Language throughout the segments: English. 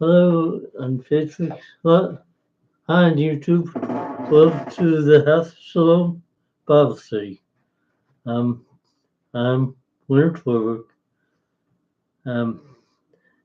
Hello on Facebook. Hi on YouTube. Welcome to the House of Shalom Bible Study. Um, I'm Winter Torborg. Um,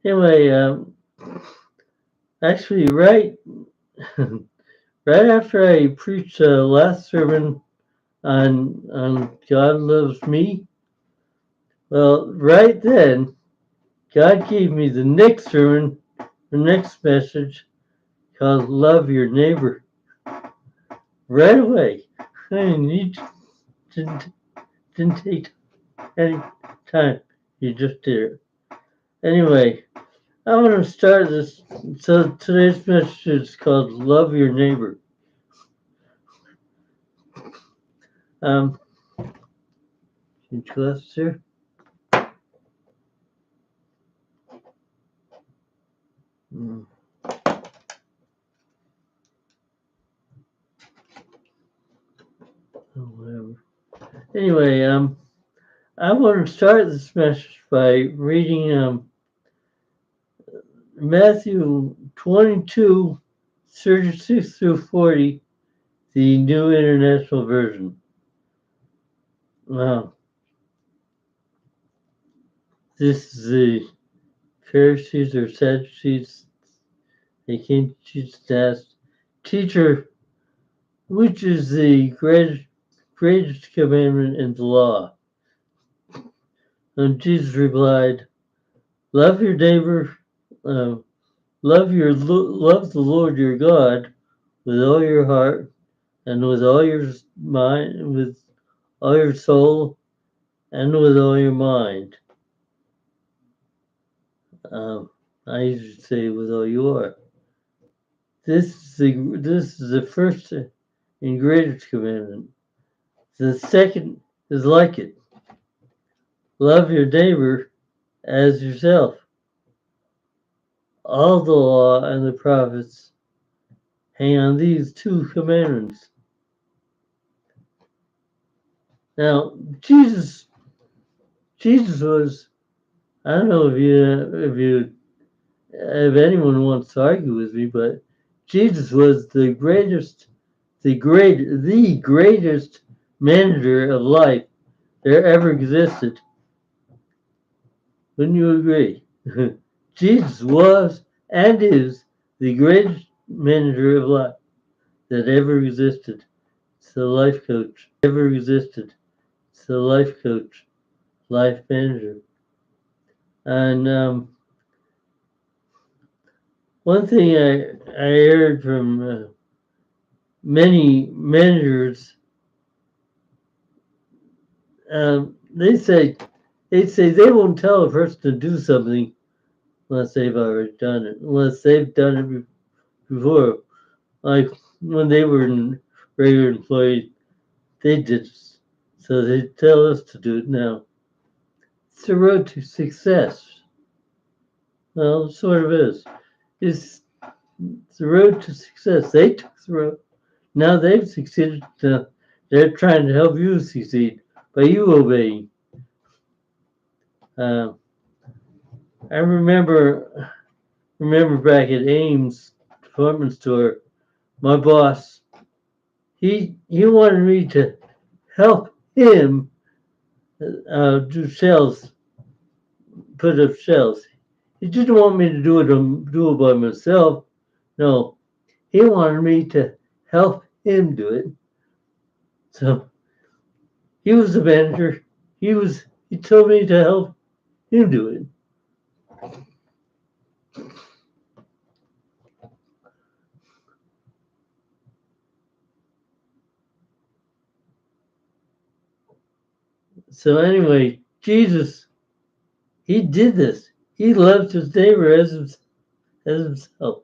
anyway, actually, right after I preached the last sermon on God loves me, well, right then God gave me the next sermon, the next message called "Love Your Neighbor." Right away. I mean, he didn't take any time. You just did it. Anyway, I'm going to start this. So today's message is called Love Your Neighbor. Change glasses here. Oh, whatever. Anyway, I want to start this message by reading Matthew 22, 36 through 40, the New International Version. Wow. This is the Pharisees or Sadducees. They came to Jesus and asked, "Teacher, which is the greatest commandment in the law?" And Jesus replied, "Love your neighbor, uh, love the Lord your God with all your heart and with all your mind, with all your soul, and with all your mind." Um, I usually say with all you are. This is the first and greatest commandment. The second is like it. Love your neighbor as yourself. All the law and the prophets hang on these two commandments. Now, Jesus was, I don't know if anyone wants to argue with me, but Jesus was the greatest manager of life there ever existed. Wouldn't you agree? Jesus was and is the greatest manager of life that ever existed. It's the life coach. Ever existed. It's the life coach, life manager. And one thing I heard from many managers, they say they won't tell a person to do something unless they've already done it, unless they've done it before. Like when they were in regular employees, they did, so they tell us to do it now. It's the road to success. Well, it sort of is. It's the road to success. They took the road. Now they've succeeded. They're trying to help you succeed by you obeying. Uh, I remember back at Ames department store, my boss, he wanted me to help him do shelves, put up shelves. He didn't want me to do it by myself. No, he wanted me to help him do it. So he was the manager. He told me to help him do it. So anyway, Jesus, he did this. He loved his neighbor as himself.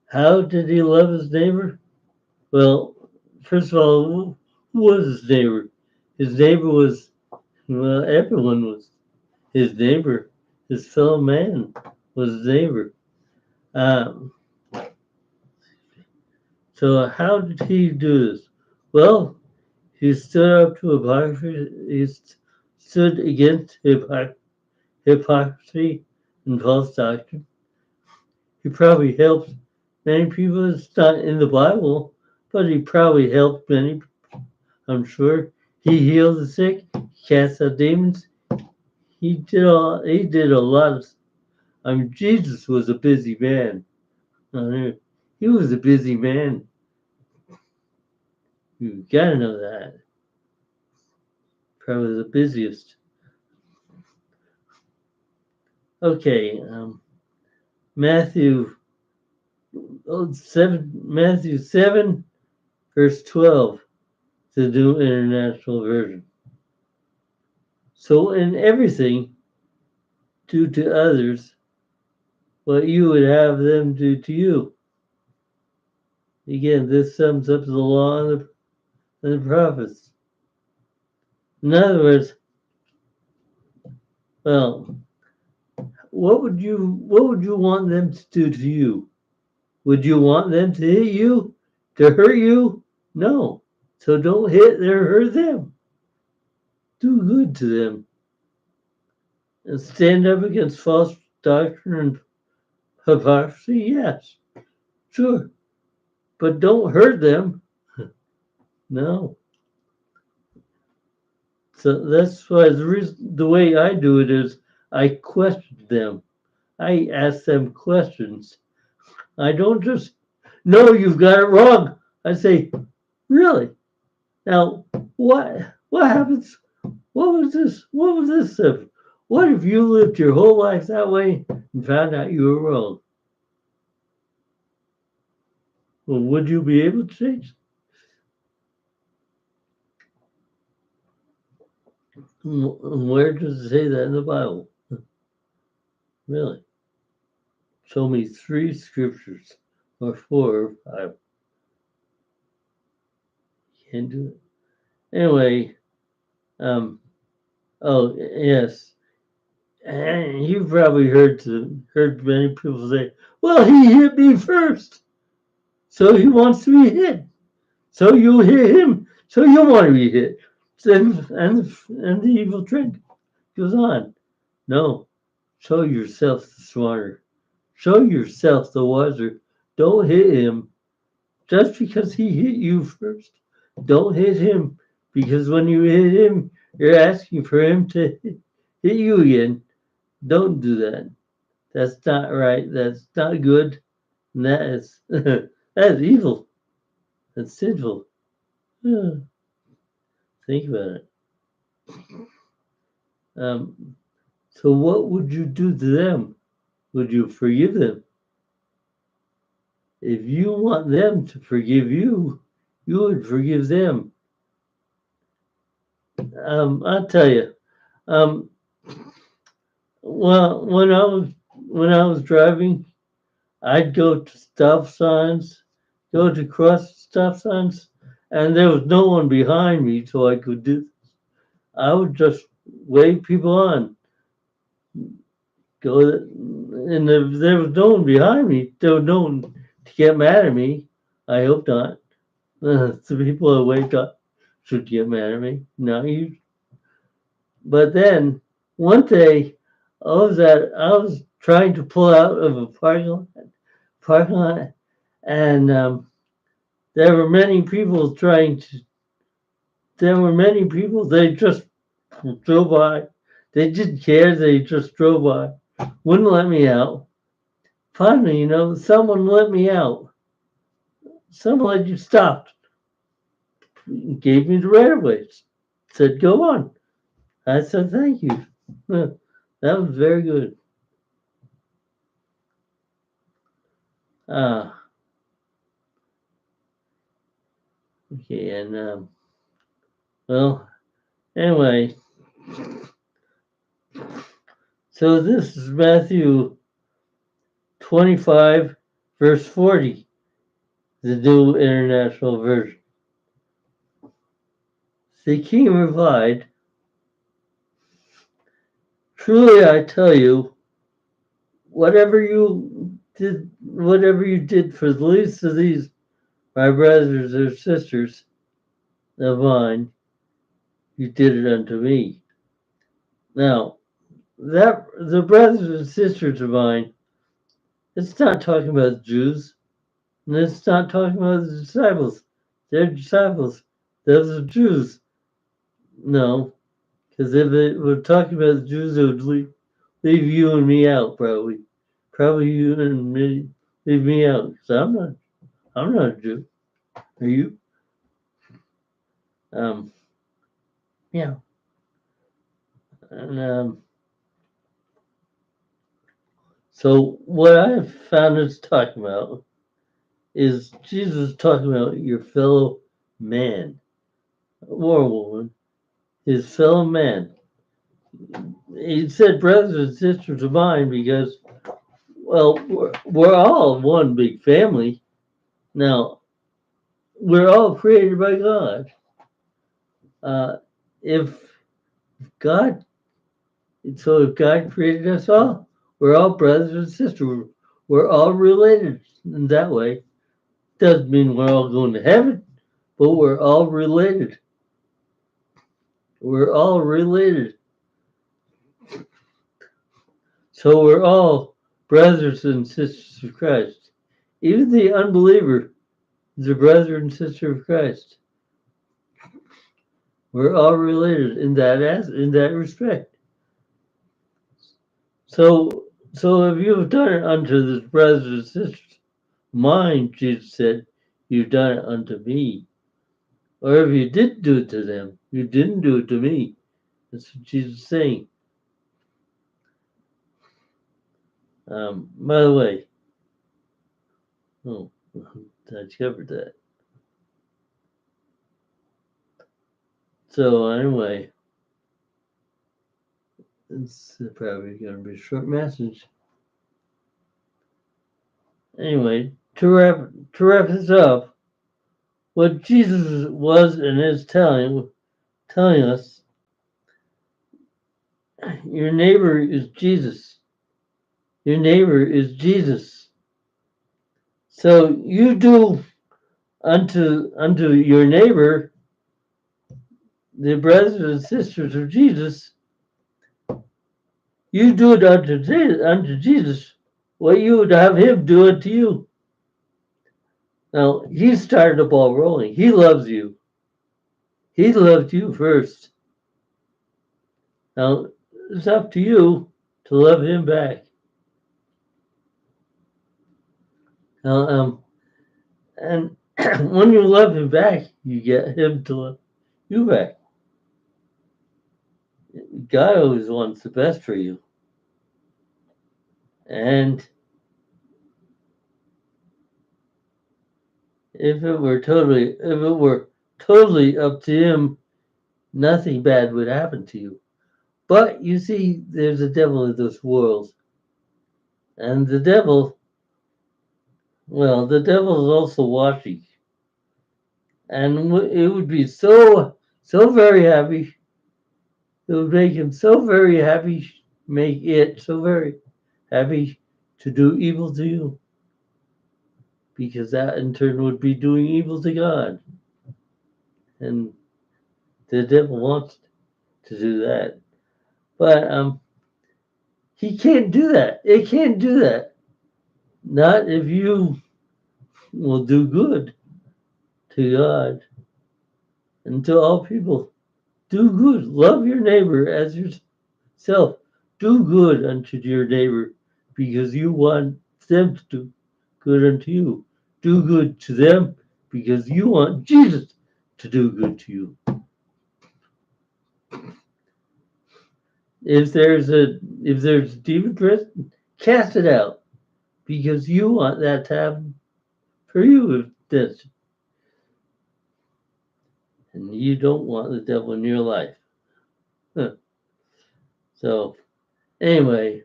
How did he love his neighbor? Well, first of all, who was his neighbor? His neighbor was, well, everyone was his neighbor. His fellow man was his neighbor. Um, so how did he do this? Well, he stood up to hypocrisy. He stood against hypocrisy and false doctrine. He probably helped many people. It's not in the Bible, but he probably helped many. I'm sure he healed the sick, cast out demons. He did all. He did a lot of. I mean, Jesus was a busy man. He was a busy man. You gotta know that. Probably the busiest. Okay, Matthew 7, verse 12, the New International Version. So in everything, do to others what you would have them do to you. Again, this sums up the law and the prophets. In other words, well, what would you want them to do to you? Would you want them to hit you? To hurt you? No. So don't hit or hurt them. Do good to them. And stand up against false doctrine and hypocrisy? Yes. Sure. But don't hurt them. No. So that's why the way I do it is I question them. I ask them questions. I don't just, no, you've got it wrong. I say, really? Now, what happens? What was this? What was this? What if you lived your whole life that way and found out you were wrong? Well, would you be able to change? Where does it say that in the Bible? Really? Show me 3 scriptures or 4 or 5. Can't do it. Anyway, oh yes, and you've probably heard many people say, "Well, he hit me first, so he wants to be hit. So you hit him, so you want to be hit." And the evil trend goes on. No, show yourself the smarter. Show yourself the wiser. Don't hit him just because he hit you first. Don't hit him because when you hit him, you're asking for him to hit you again. Don't do that. That's not right. That's not good. And that is that is evil. That's sinful. Think about it. So what would you do to them? Would you forgive them? If you want them to forgive you, you would forgive them. I'll tell you. Um, well, when I was driving, I'd go to stop signs, go to cross stop signs, and there was no one behind me, so I could do. I would just wave people on. Go, and if there was no one behind me, there was no one to get mad at me. I hope not. The people that waved up should get mad at me. No, you. But then one day, I was trying to pull out of a parking lot, and there were many people trying to. There were many people. They just drove by. They didn't care. They just drove by. Wouldn't let me out. Finally, someone let me out. Someone let you stop. Gave me the right of way. Said, go on. I said, thank you. That was very good. Okay, and well, anyway, so this is Matthew 25, verse 40, the New International Version. The king replied, truly I tell you, whatever you did for the least of these, my brothers or sisters of mine, you did it unto me. Now, that the brothers and sisters of mine, It's not talking about the Jews, and it's not talking about the disciples. They're disciples. Those are Jews. No, because if it were talking about the Jews, it would leave you and me out, probably. Probably you and me leave me out, because I'm not a Jew. Are you? Um, yeah. And so what I've found it's talking about is Jesus talking about your fellow man or woman, his fellow man. He said brothers and sisters of mine because, well, we're all one big family. Now, we're all created by God. Uh, if God, so if God created us all, we're all brothers and sisters. We're all related in that way. Doesn't mean we're all going to heaven, but we're all related. We're all related. So we're all brothers and sisters of Christ. Even the unbeliever is a brother and sister of Christ. We're all related in that respect. So if you have done it unto the brothers and sisters, mine, Jesus said, you've done it unto me. Or if you did do it to them, you didn't do it to me. That's what Jesus is saying. By the way, oh, I covered that. So anyway, it's probably going to be a short message. Anyway, to wrap this up, what Jesus was and is telling us, your neighbor is Jesus. Your neighbor is Jesus. So you do unto your neighbor, the brothers and sisters of Jesus, you do it unto Jesus, what you would have him do it to you. Now, he started the ball rolling. He loves you. He loved you first. Now, it's up to you to love him back. Now, and when you love him back, you get him to love you back. God always wants the best for you. And if it were totally up to him, nothing bad would happen to you. But you see, there's a devil in this world. And the devil is also watching. And it would be so very happy. It would make him so very happy, make it so very happy to do evil to you. Because that in turn would be doing evil to God. And the devil wants to do that. But he can't do that. It can't do that. Not if you will do good to God and to all people. Do good. Love your neighbor as yourself. Do good unto your neighbor because you want them to do good unto you. Do good to them because you want Jesus to do good to you. If there's a demon present, cast it out because you want that to happen for you. If this, and you don't want the devil in your life. Huh. So anyway,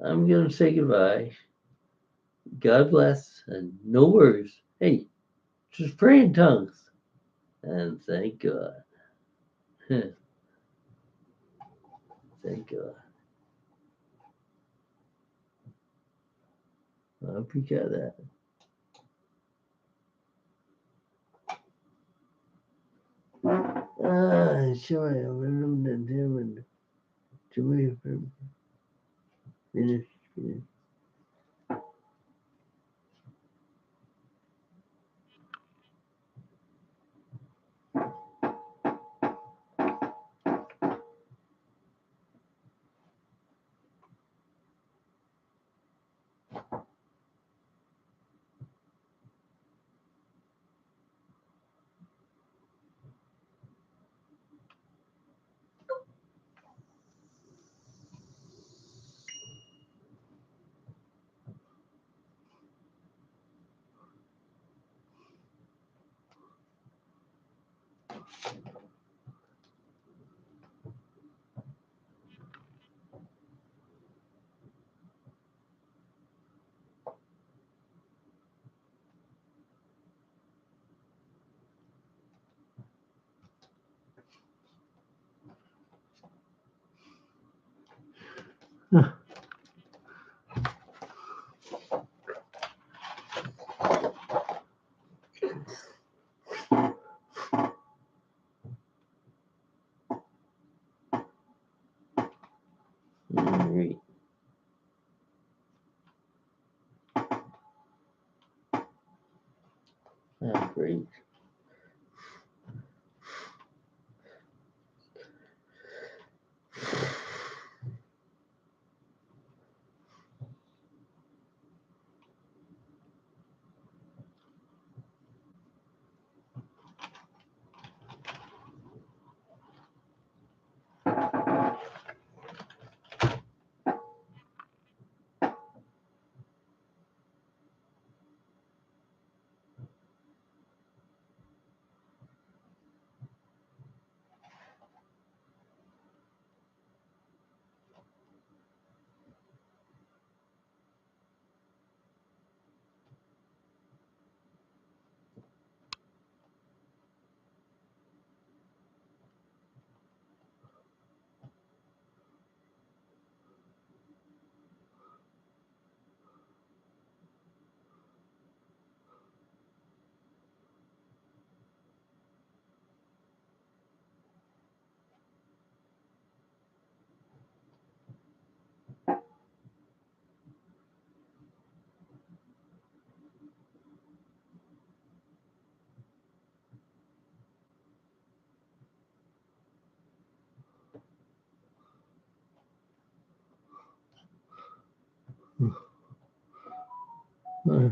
I'm gonna say goodbye. God bless and no worries. Hey, just pray in tongues and thank God. Thank God. I hope you got that. Sure, I'm in him and to me ministry. Alright. Ah, great. Uh,